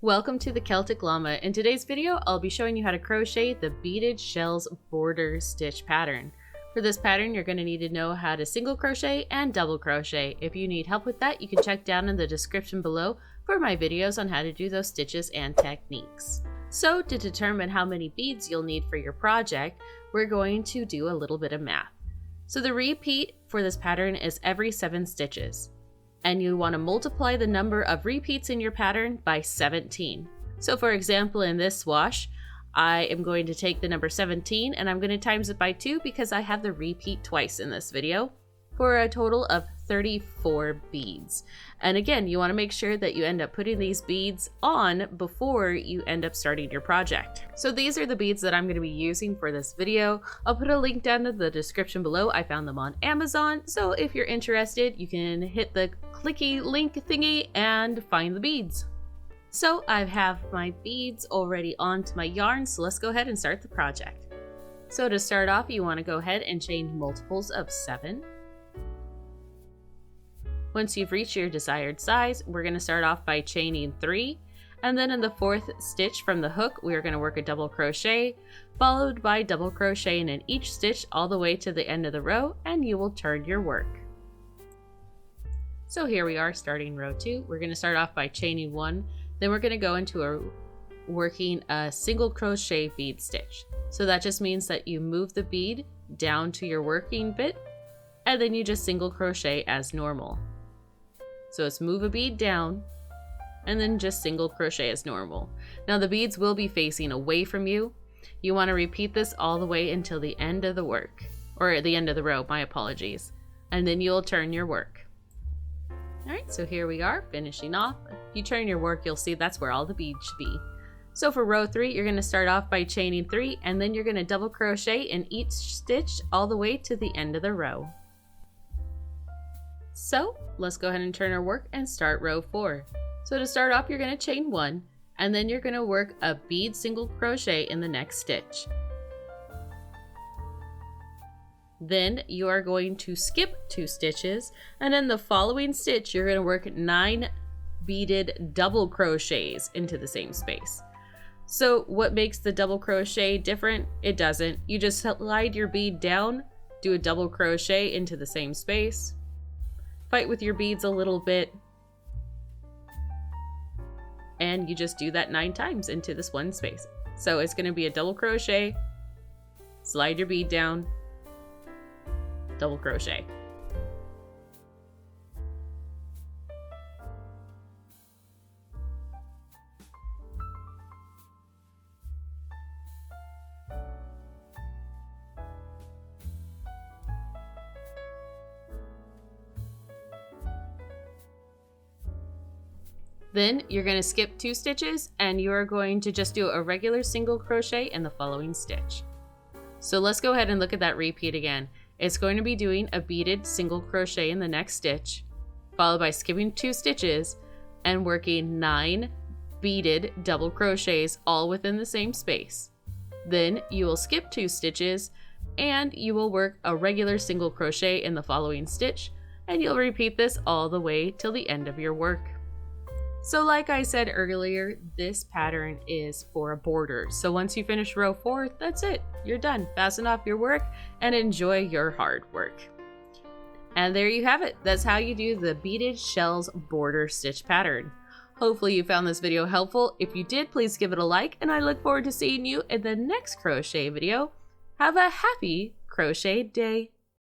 Welcome to the Celtic Llama. In today's video, I'll be showing you how to crochet the Beaded Shells Border Stitch pattern. For this pattern, you're going to need to know how to single crochet and double crochet. If you need help with that, you can check down in the description below for my videos on how to do those stitches and techniques. So to determine how many beads you'll need for your project, we're going to do a little bit of math. So the repeat for this pattern is every 7 stitches. And you want to multiply the number of repeats in your pattern by 17. So for example, in this wash, I am going to take the number 17 and I'm going to times it by 2 because I have the repeat twice in this video for a total of 34 beads. And again, you want to make sure that you end up putting these beads on before you end up starting your project. So these are the beads that I'm going to be using for this video. I'll put a link down in the description below. I found them on Amazon. So if you're interested, you can hit the clicky link thingy and find the beads. So I have my beads already onto my yarn. So let's go ahead and start the project. So to start off, you want to go ahead and chain multiples of 7. Once you've reached your desired size, we're going to start off by chaining 3, and then in the 4th stitch from the hook, we are going to work a double crochet, followed by double crocheting in each stitch all the way to the end of the row, and you will turn your work. So here we are starting row 2. We're going to start off by chaining 1, then we're going to go into working a single crochet bead stitch. So that just means that you move the bead down to your working bit, and then you just single crochet as normal. So it's move a bead down and then just single crochet as normal. Now the beads will be facing away from you. You want to repeat this all the way until the end of the work, or the end of the row, my apologies. And then you'll turn your work. All right, so here we are finishing off. If you turn your work, you'll see that's where all the beads should be. So for row 3, you're going to start off by chaining 3 and then you're going to double crochet in each stitch all the way to the end of the row. So let's go ahead and turn our work and start row 4. So to start off, you're going to chain 1 and then you're going to work a bead single crochet in the next stitch. Then you are going to skip 2 stitches, and in the following stitch you're going to work 9 beaded double crochets into the same space. So what makes the double crochet different? It doesn't. You just slide your bead down, do a double crochet into the same space, fight with your beads a little bit, and you just do that 9 times into this one space. So it's going to be a double crochet, slide your bead down, double crochet. Then you're going to skip 2 stitches and you are going to just do a regular single crochet in the following stitch. So let's go ahead and look at that repeat again. It's going to be doing a beaded single crochet in the next stitch, followed by skipping 2 stitches and working 9 beaded double crochets all within the same space. Then you will skip 2 stitches and you will work a regular single crochet in the following stitch, and you'll repeat this all the way till the end of your work. So like I said earlier, this pattern is for a border. So once you finish row 4, that's it. You're done. Fasten off your work and enjoy your hard work. And there you have it. That's how you do the Beaded Shells Border Stitch pattern. Hopefully you found this video helpful. If you did, please give it a like, and I look forward to seeing you in the next crochet video. Have a happy crochet day.